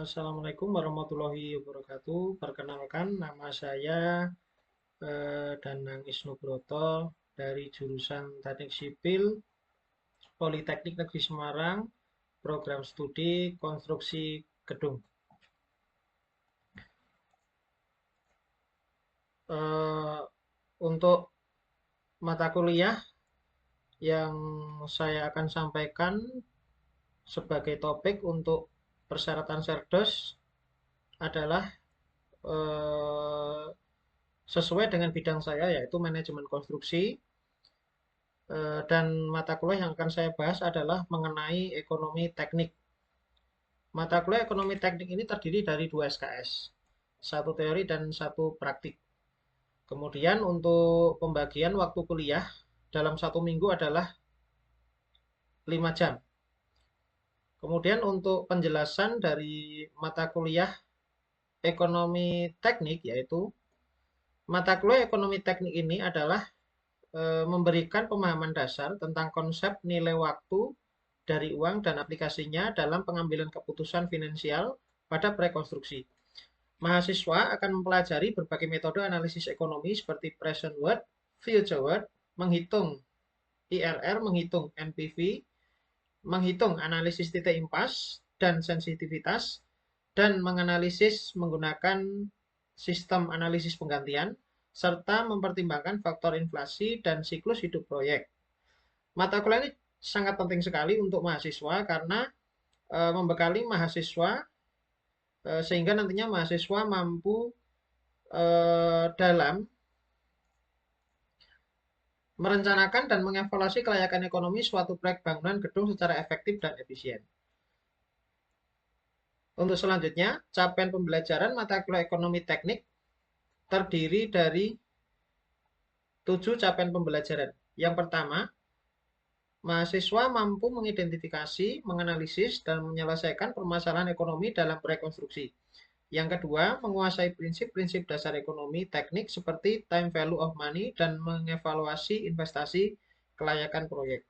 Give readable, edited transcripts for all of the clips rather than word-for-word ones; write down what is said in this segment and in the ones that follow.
Assalamualaikum warahmatullahi wabarakatuh. Perkenalkan, nama saya Danang Isnubroto dari jurusan Teknik Sipil Politeknik Negeri Semarang, program studi konstruksi gedung. Eh, untuk mata kuliah yang saya akan sampaikan sebagai topik untuk persyaratan Serdos adalah eh, sesuai dengan bidang saya, yaitu manajemen konstruksi. Dan mata kuliah yang akan saya bahas adalah mengenai ekonomi teknik. Mata kuliah ekonomi teknik ini terdiri dari 2 SKS, satu teori dan satu praktik. Kemudian untuk pembagian waktu kuliah dalam 1 minggu adalah 5 jam. Kemudian untuk penjelasan dari mata kuliah ekonomi teknik, yaitu mata kuliah ekonomi teknik ini adalah memberikan pemahaman dasar tentang konsep nilai waktu dari uang dan aplikasinya dalam pengambilan keputusan finansial pada prekonstruksi. Mahasiswa akan mempelajari berbagai metode analisis ekonomi seperti present worth, future worth, menghitung IRR, menghitung NPV, menghitung analisis titik impas dan sensitivitas, dan menganalisis menggunakan sistem analisis penggantian, serta mempertimbangkan faktor inflasi dan siklus hidup proyek. Mata kuliah ini sangat penting sekali untuk mahasiswa karena membekali mahasiswa sehingga nantinya mahasiswa mampu dalam merencanakan dan mengevaluasi kelayakan ekonomi suatu proyek bangunan gedung secara efektif dan efisien. Untuk selanjutnya, capaian pembelajaran mata kuliah ekonomi teknik terdiri dari 7 capaian pembelajaran. Yang pertama, mahasiswa mampu mengidentifikasi, menganalisis, dan menyelesaikan permasalahan ekonomi dalam proyek konstruksi. Yang kedua, menguasai prinsip-prinsip dasar ekonomi teknik seperti time value of money dan mengevaluasi investasi kelayakan proyek.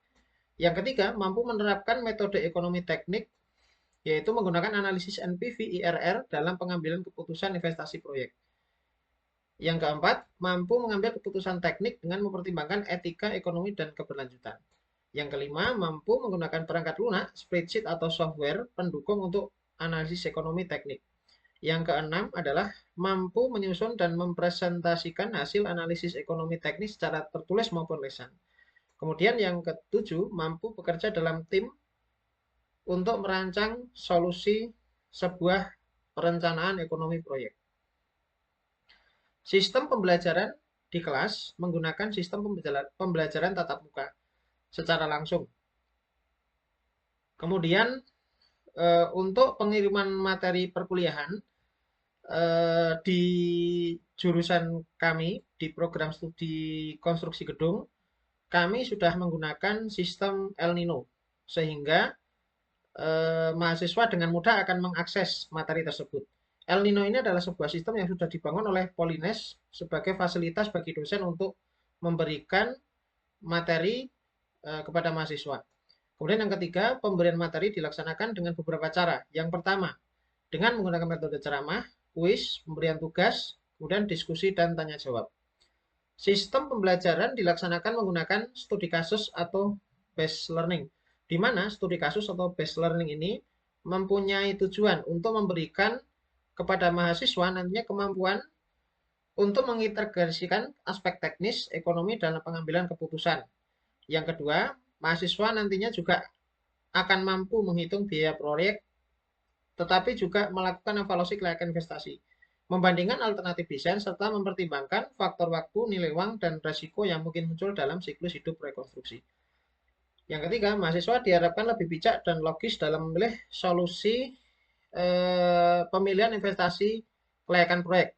Yang ketiga, mampu menerapkan metode ekonomi teknik yaitu menggunakan analisis NPV IRR dalam pengambilan keputusan investasi proyek. Yang keempat, mampu mengambil keputusan teknik dengan mempertimbangkan etika, ekonomi, dan keberlanjutan. Yang kelima, mampu menggunakan perangkat lunak, spreadsheet atau software pendukung untuk analisis ekonomi teknik. Yang keenam adalah mampu menyusun dan mempresentasikan hasil analisis ekonomi teknis secara tertulis maupun lisan. Kemudian yang ketujuh, mampu bekerja dalam tim untuk merancang solusi sebuah perencanaan ekonomi proyek. Sistem pembelajaran di kelas menggunakan sistem pembelajaran tatap muka secara langsung. Kemudian untuk pengiriman materi perkuliahan di jurusan kami di program studi konstruksi gedung, kami sudah menggunakan sistem El Nino sehingga mahasiswa dengan mudah akan mengakses materi tersebut. El Nino ini adalah sebuah sistem yang sudah dibangun oleh Polines sebagai fasilitas bagi dosen untuk memberikan materi kepada mahasiswa. Kemudian yang ketiga, pemberian materi dilaksanakan dengan beberapa cara. Yang pertama, dengan menggunakan metode ceramah, kuis, pemberian tugas, kemudian diskusi dan tanya jawab. Sistem pembelajaran dilaksanakan menggunakan studi kasus atau based learning, di mana studi kasus atau based learning ini mempunyai tujuan untuk memberikan kepada mahasiswa nantinya kemampuan untuk mengintegrasikan aspek teknis ekonomi dalam pengambilan keputusan. Yang kedua, mahasiswa nantinya juga akan mampu menghitung biaya proyek, tetapi juga melakukan evaluasi kelayakan investasi, membandingkan alternatif desain, serta mempertimbangkan faktor waktu, nilai uang, dan resiko yang mungkin muncul dalam siklus hidup rekonstruksi. Yang ketiga, mahasiswa diharapkan lebih bijak dan logis dalam memilih solusi pemilihan investasi kelayakan proyek.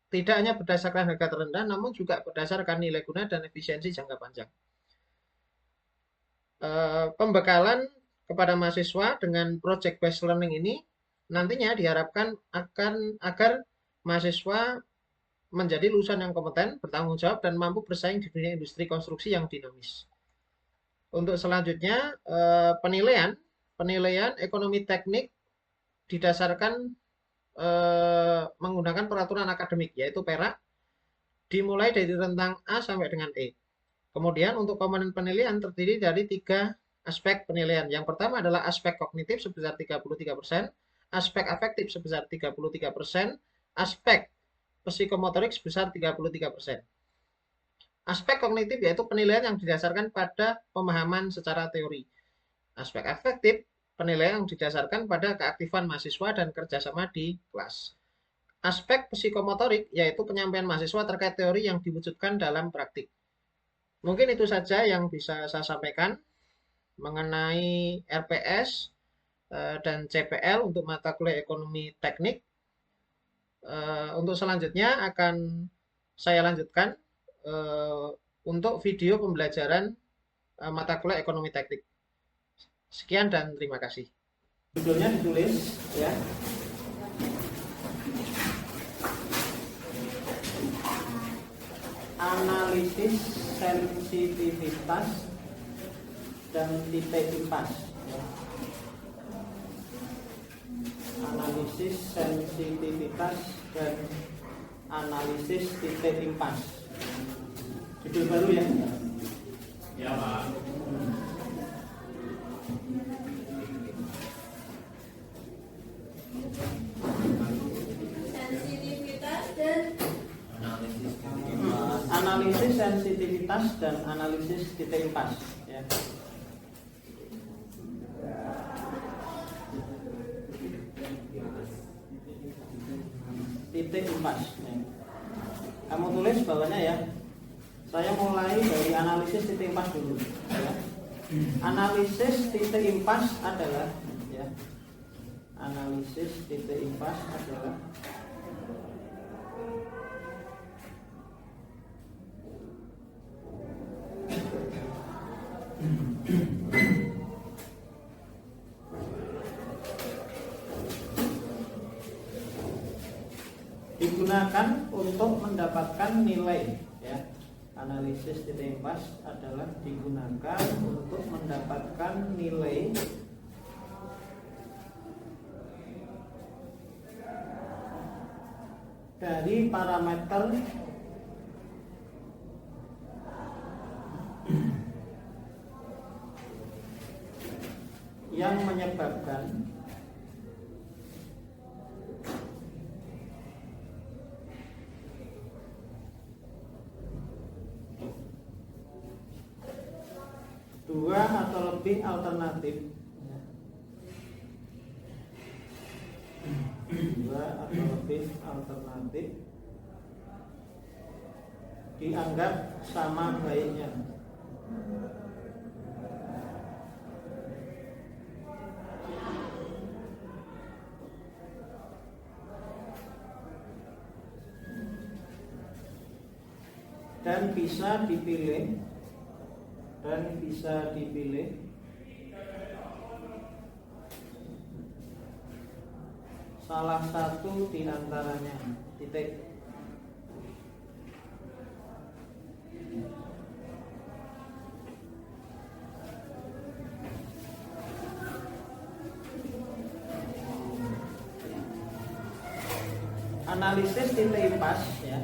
Tidak hanya berdasarkan harga terendah, namun juga berdasarkan nilai guna dan efisiensi jangka panjang. Pembekalan kepada mahasiswa dengan project based learning ini nantinya diharapkan agar mahasiswa menjadi lulusan yang kompeten, bertanggung jawab, dan mampu bersaing di dunia industri konstruksi yang dinamis. Untuk selanjutnya, penilaian ekonomi teknik didasarkan menggunakan peraturan akademik, yaitu perak, dimulai dari rentang A sampai dengan E. Kemudian untuk komponen penilaian terdiri dari 3 aspek penilaian. Yang pertama adalah aspek kognitif sebesar 33%, aspek afektif sebesar 33%, aspek psikomotorik sebesar 33%. Aspek kognitif yaitu penilaian yang didasarkan pada pemahaman secara teori. Aspek afektif penilaian yang didasarkan pada keaktifan mahasiswa dan kerjasama di kelas. Aspek psikomotorik yaitu penyampaian mahasiswa terkait teori yang diwujudkan dalam praktik. Mungkin itu saja yang bisa saya sampaikan mengenai RPS dan CPL untuk mata kuliah ekonomi teknik. Untuk selanjutnya akan saya lanjutkan untuk video pembelajaran mata kuliah ekonomi teknik. Sekian dan terima kasih. Judulnya ditulis ya. Analisis sensitivitas dan titik impas. Analisis sensitivitas dan analisis titik impas. Judul baru ya? Ya, Pak. Sensitivitas dan analisis sensitivitas dan analisis titik impas ya. Titik impas ya. Kamu tulis bawahnya ya. Saya mulai dari analisis titik impas dulu ya. Analisis titik impas adalah ya. Analisis titik impas adalah digunakan untuk mendapatkan nilai ya. Analisis titik impas adalah digunakan untuk mendapatkan nilai dari parameter yang menyebabkan dua atau lebih alternatif dianggap sama baiknya. Dan bisa dipilih salah satu di antaranya. Titik. Analisis titik impas ya.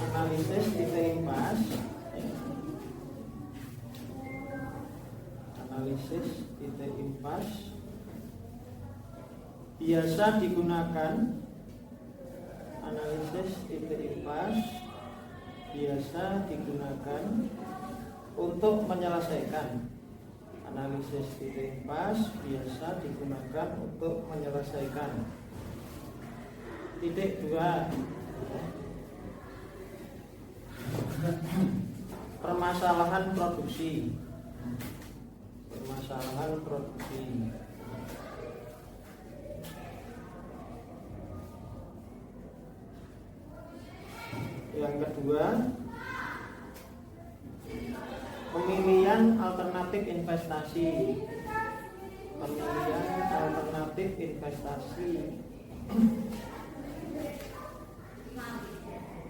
Analisis titik impas ya. Analisis titik impas biasa digunakan. Analisis titik impas biasa digunakan untuk menyelesaikan. Analisis titik impas biasa digunakan untuk menyelesaikan. Titik 2 permasalahan produksi. Permasalahan produksi. Yang kedua, pemilihan alternatif investasi. Pemilihan alternatif investasi.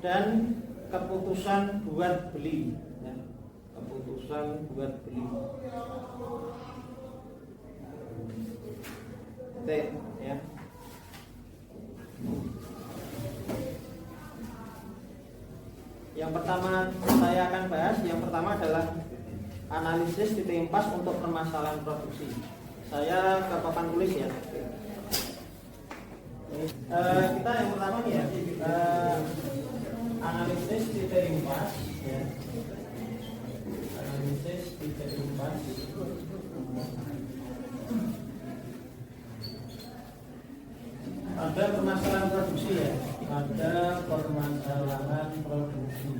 Dan keputusan buat beli ya. Keputusan buat beli T ya. Yang pertama saya akan bahas, yang pertama adalah analisis titik impas untuk permasalahan produksi. Saya ke papan tulis ya. Kita yang pertama nih ya, analisis titik impas ya. Analisis titik impas. Ada permasalahan produksi ya. Ada permasalahan produksi.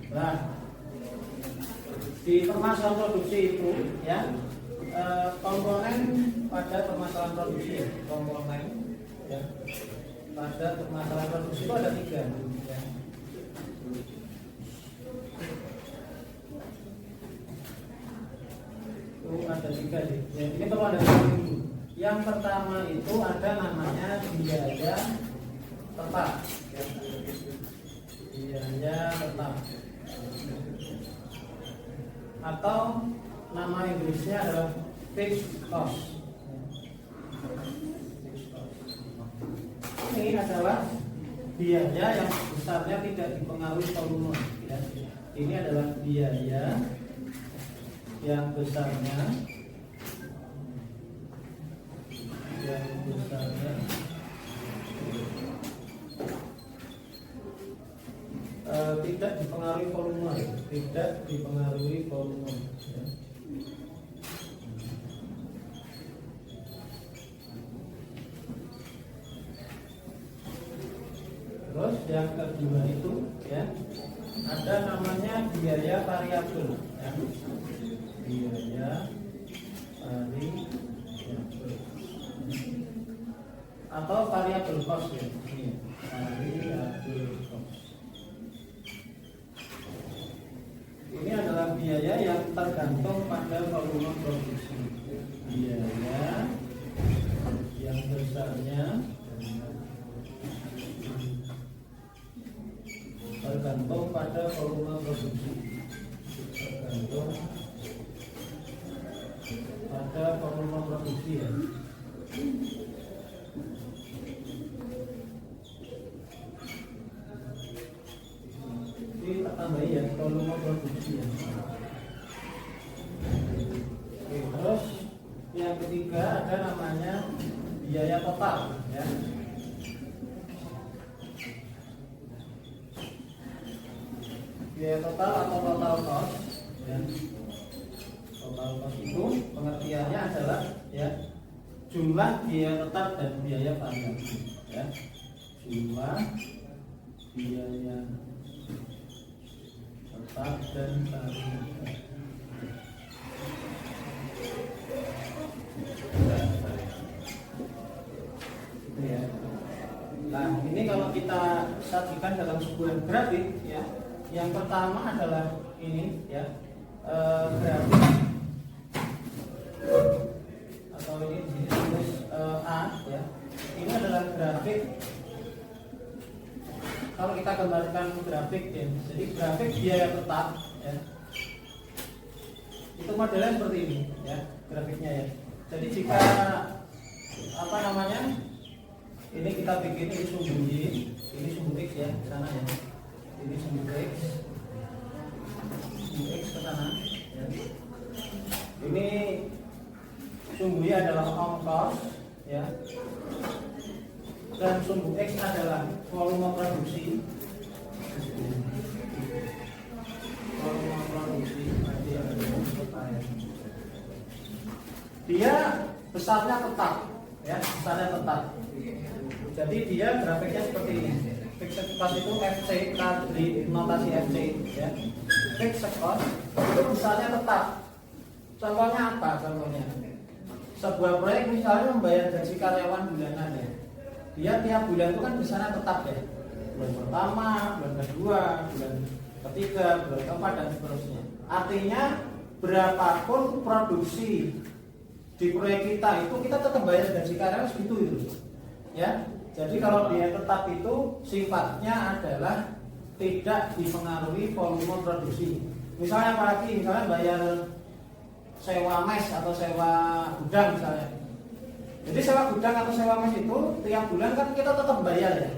Nah, di permasalahan produksi itu ya, komponen pada permasalahan produksi ya, komponen ya, pada permasalahan produksi itu ada 3 ya. Itu ada 3 sih ya, ini perlu ada dulu. Yang pertama itu ada namanya biaya tetap ya. Biaya tetap atau nama Inggrisnya adalah fixed cost. Ini adalah biaya yang besarnya tidak dipengaruhi volume ya. Ini adalah biaya yang besarnya tidak dipengaruhi volume, tidak dipengaruhi volume ya. Terus yang kedua itu ya, ada namanya biaya variabel ya. Biaya variabel atau variabel cost ya. Ini variabel cost. Ini adalah biaya yang tergantung pada volume produksi. Biaya yang besarnya tergantung pada volume produksi. Tergantung pada volume produksi ya. Kita tambahin ya, volume produksi ya. Oke, terus yang ketiga ada namanya biaya total ya. Biaya total atau total cost ya. Total cost itu pengertiannya adalah ya, jumlah biaya tetap dan biaya variabel ya. Jumlah biaya tetap dan variabel. Ya. Nah, ini kalau kita sajikan dalam sebuah grafik ya. Yang pertama adalah ini ya, grafik atau ini di sini tulis A ya. Ini adalah grafik. Kalau kita gambarkan grafik ya, jadi grafik biaya tetap ya. Itu modelnya seperti ini ya, grafiknya ya. Jadi jika apa namanya? Ini kita bikin ini sumbu Y, ini sumbu X ya, ke sana ya. Ini sumbu X ke sana ya. Ini sumbu Y adalah ongkos ya, dan sumbu X adalah volume produksi. Volume produksi dia besarnya tetap ya, besarnya tetap. Jadi dia grafiknya seperti ini. Fixed cost itu FC, kita beri notasi FC ya. Fixed cost itu besarnya tetap. Contohnya apa? Contohnya sebuah proyek misalnya membayar gaji karyawan bulanan ya. Dia tiap bulan itu kan besarnya tetap ya. Bulan pertama, bulan kedua, bulan ketiga, bulan keempat dan seterusnya. Artinya berapapun produksi di proyek kita itu kita tetap bayar gaji karyawan segitu itu ya. Jadi kalau biaya tetap itu sifatnya adalah tidak dipengaruhi volume produksi. Misalnya apalagi, misalnya bayar sewa mes atau sewa gudang misalnya. Jadi sewa gudang atau sewa mes itu tiap bulan kan kita tetap bayar ya.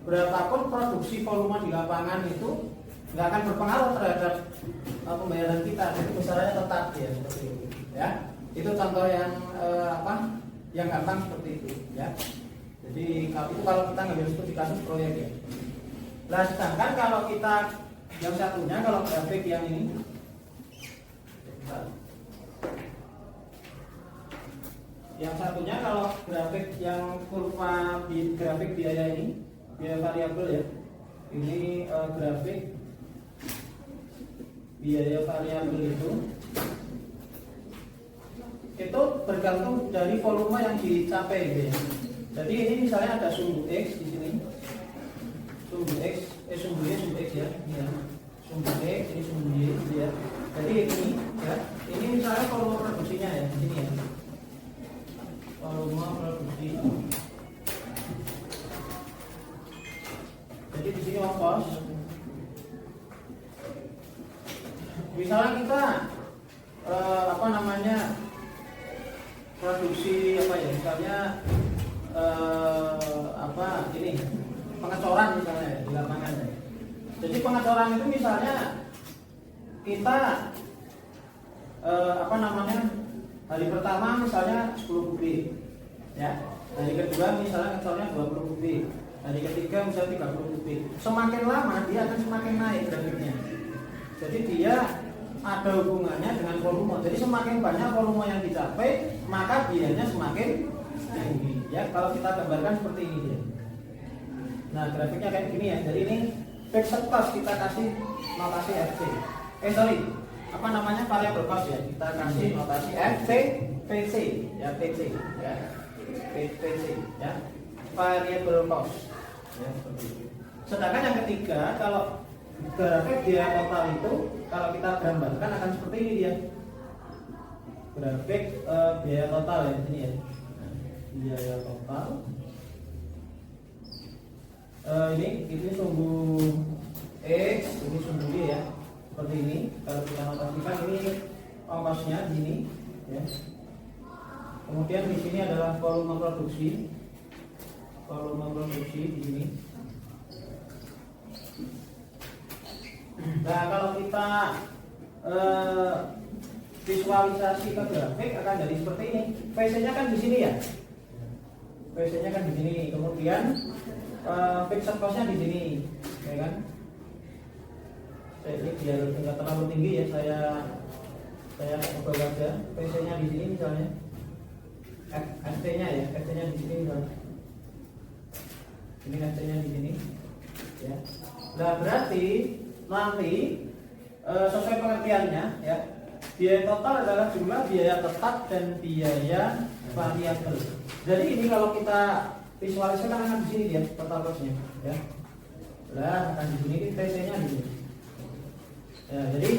Berapapun produksi volume di lapangan itu nggak akan berpengaruh terhadap pembayaran kita. Jadi besarannya tetap ya seperti itu. Ya, itu contoh yang yang gampang seperti itu. Ya. Jadi kalau kita ngambil studi kasus proyek ya. Nah, sedangkan kalau kita yang satunya, kalau grafik yang ini, yang satunya kalau grafik yang kurva grafik biaya ini, biaya variabel ya, ini grafik biaya variabel itu bergantung dari volume yang dicapai gitu ya. Jadi ini misalnya ada sumbu X di sini, sumbu X, sumbu Y, sumbu X ya, sumbu X, ini sumbu Y, gitu ya. Jadi ini ya, ini misalnya volume produksinya ya di sini ya, volume produksi. Jadi di sini ongkos. Misalnya kita produksi misalnya ini pengecoran misalnya di lapangan. Jadi pengecoran itu misalnya kita hari pertama misalnya 10 kubik ya, hari kedua misalnya ngecornya 20 kubik, hari ketiga misalnya 30 kubik. Semakin lama dia akan semakin naik grafiknya. Jadi dia ada hubungannya dengan volume. Jadi semakin banyak volume yang dicapai, maka biayanya semakin tinggi. Ya, kalau kita gambarkan seperti ini dia. Nah, grafiknya kayak gini ya. Jadi ini fixed cost kita kasih notasi FC. Variable cost ya. Kita kasih notasi FC, PC ya, PC ya. PC ya. Variable cost. Ya, seperti itu. Sedangkan yang ketiga, kalau grafik biaya total itu kalau kita gambarkan akan seperti ini dia. Grafik biaya total ya, ini ya. Biaya total. Ini sumbu X, ini sumbu Y ya. Seperti ini. Kalau kita notasikan ini ongkosnya gini ya. Kemudian di sini adalah volume produksi. Volume produksi di sini. Nah, kalau kita visualisasi ke grafik akan jadi seperti ini. PC-nya kan di sini ya. PC-nya kan di sini. Kemudian fixed cost-nya di sini, ya kan? Ini biar tidak terlalu tinggi ya, saya coba aja. PC-nya di sini misalnya. ST-nya ya, ST-nya di sini misalnya. Ini ST-nya di sini. Ya. Nah, berarti nanti sesuai pengertiannya ya, biaya total adalah jumlah biaya tetap dan biaya variabel. Jadi ini kalau kita visualisasikan akan di sini dia total cost-nya ya. Nah, akan di sini TC-nya di sini. Ya, jadi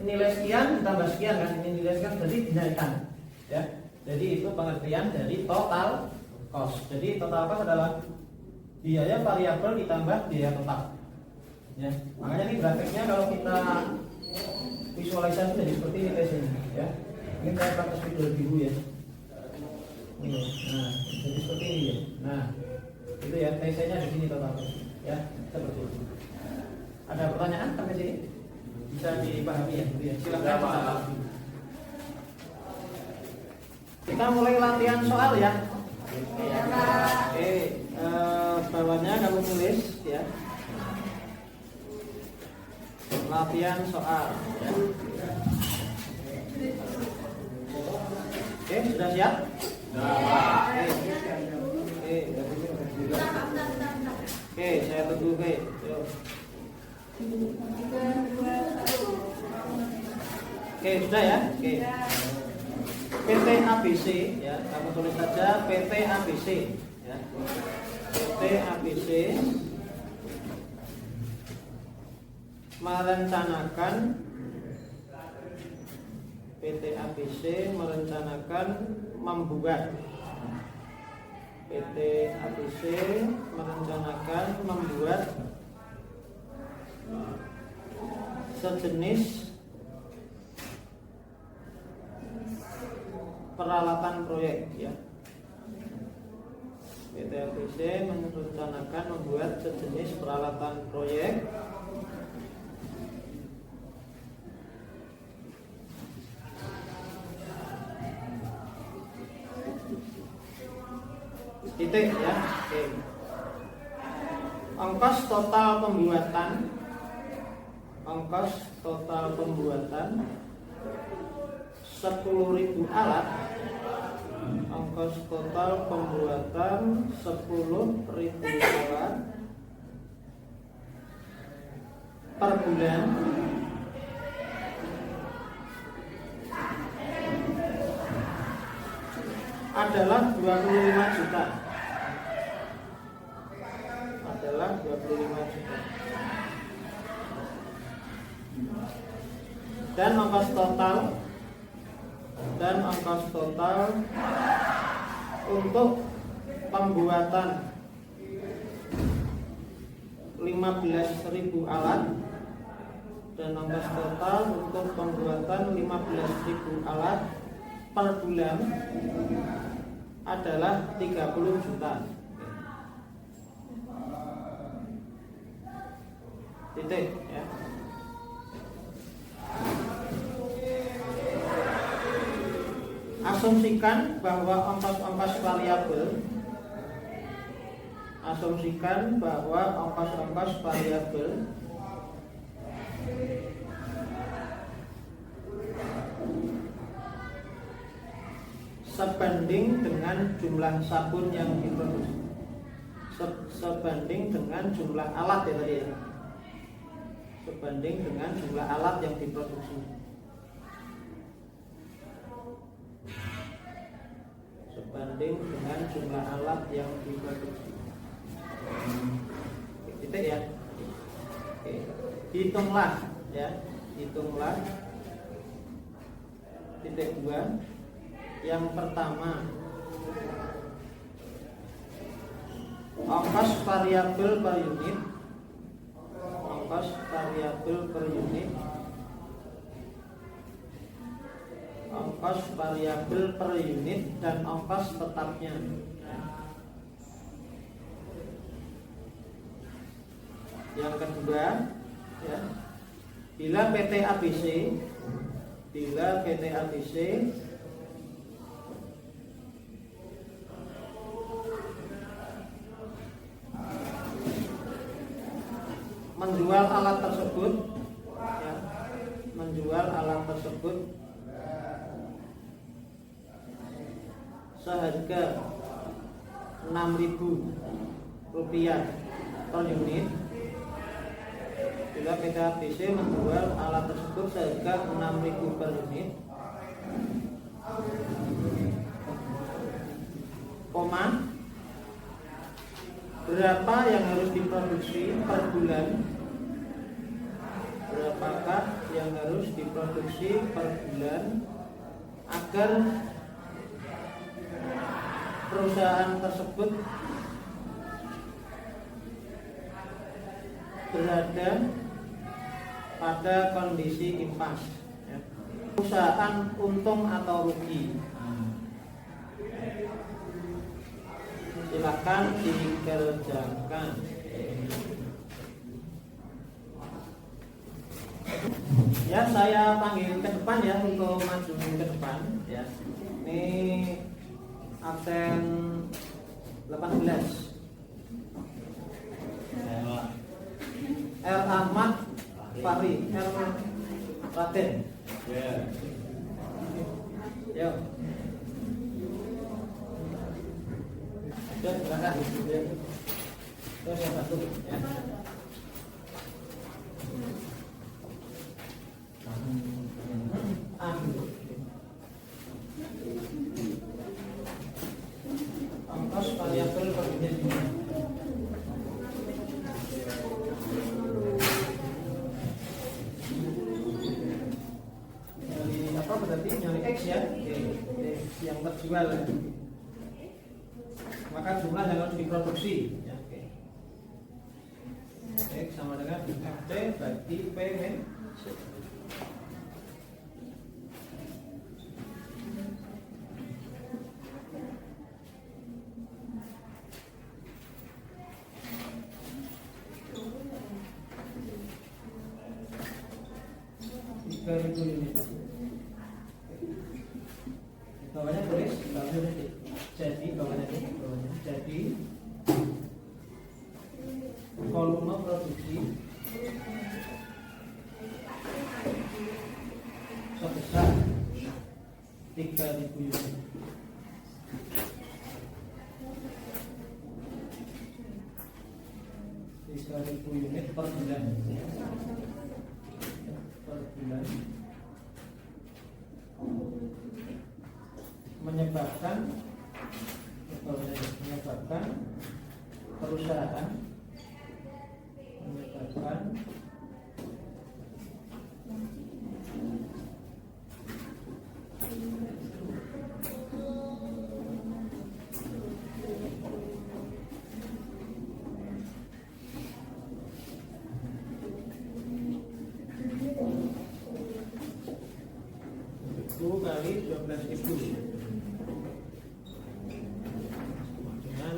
nilai sekian ditambah sekian kan, ini nilai sekian jadi dinaikkan ya. Jadi itu pengertian dari total cost. Jadi total cost adalah biaya variabel ditambah biaya total. Ya, makanya ini grafiknya kalau kita visualisasi jadi seperti ini TC-nya ya. Ini saya pakai spidol biru ya. Ini. Nah, jadi seperti ini ya. Nah, itu ya TC-nya di sini total ya, seperti itu. Ada pertanyaan sampai sini? Bisa dipahami ya? Gitu ya. Silakan. Kita mulai latihan soal ya. Oke, bawahnya kamu tulis ya. Latihan soal ya. Oke, sudah siap? Oke, saya tunggu oke. Oke, sudah ya? Oke. PT ABC ya, kamu tulis saja PT ABC ya. PT ABC merencanakan membuat sejenis peralatan proyek ya. PT ABC merencanakan membuat sejenis peralatan proyek titik ya. Oke. Ongkos total pembuatan 10.000 alat. Ongkos total pembuatan 10.000 alat per bulan adalah 25 juta. Dan ongkos total untuk pembuatan 15.000 alat dan ongkos total untuk pembuatan 15.000 alat per bulan adalah 30 juta. Titik ya. Asumsikan bahwa ongkos-ongkos variabel sebanding dengan jumlah sabun yang diproduksi, sebanding dengan jumlah alat ya tadi ya. Sebanding dengan jumlah alat yang diproduksi. Sebanding dengan jumlah alat yang diproduksi. Titik ya. Oke. Hitunglah ya. Hitunglah. Titik 2. Yang pertama, ongkos variabel per unit. Ongkos variabel per unit. Ongkos variabel per unit dan ongkos tetapnya. Yang kedua, ya, bila PT ABC menjual alat tersebut, ya, seharga Rp6.000 per unit. Bila PT ABC menjual alat tersebut seharga Rp6.000 per unit, berapa yang harus diproduksi per bulan? Berapakah yang harus diproduksi per bulan agar perusahaan tersebut berada pada kondisi impas, ya. Perusahaan untung atau rugi? Silakan dikerjakan. Ya, saya panggil ke depan ya untuk maju ke depan ya. Ini absen 18. R. Ahmad Fahri, R. Raden. Ya. Yo. Silakan. Terus yang satu ya. Ongkos variabel per unit. Nyari apa berarti nyari X ya? Yang terjual ya. Maka jumlah yang harus diproduksi ya, oke. X sama dengan FT bagi P min unit. Bawahnya tulis, jadi bawahnya jadi volume produksi sebesar 3.000 unit. Unit per bulan. Menyebabkan perusahaan kali 12.000 dengan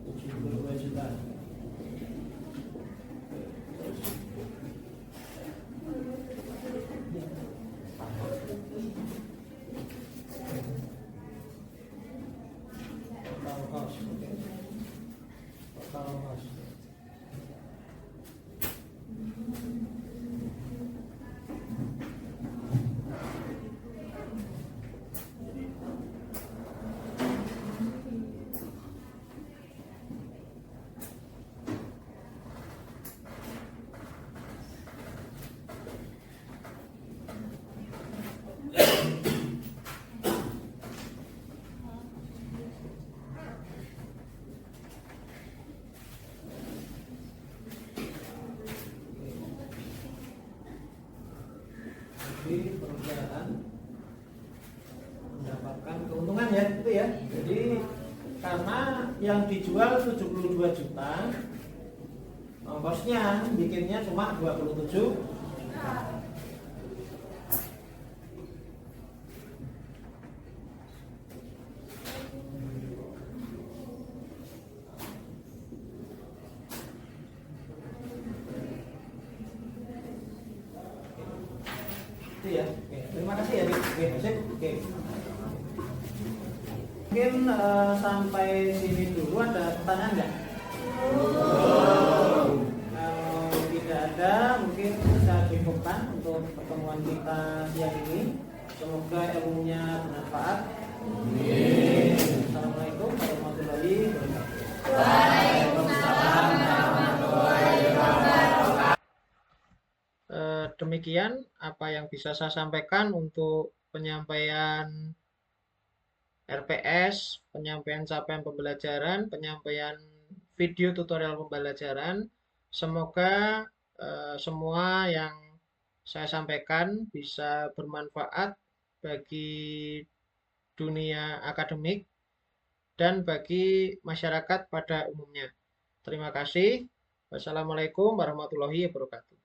72 juta. Total cost. Jadi perusahaan mendapatkan keuntungan ya, itu ya. Jadi karena yang dijual 72 juta, ongkosnya bikinnya cuma 27 juta. Itu ya. Oke, terima kasih ya, Dik. Oke, sip. Oke. Mungkin sampai sini dulu ada pertanyaan nggak? Kalau tidak ada, mungkin kita cukupkan untuk pertemuan kita siang ini. Semoga ilmunya bermanfaat. Amin. Assalamualaikum warahmatullahi wabarakatuh. Waalaikumsalam warahmatullahi wabarakatuh. Demikian apa yang bisa saya sampaikan untuk penyampaian RPS, penyampaian capaian pembelajaran, penyampaian video tutorial pembelajaran. Semoga semua yang saya sampaikan bisa bermanfaat bagi dunia akademik dan bagi masyarakat pada umumnya. Terima kasih. Wassalamualaikum warahmatullahi wabarakatuh.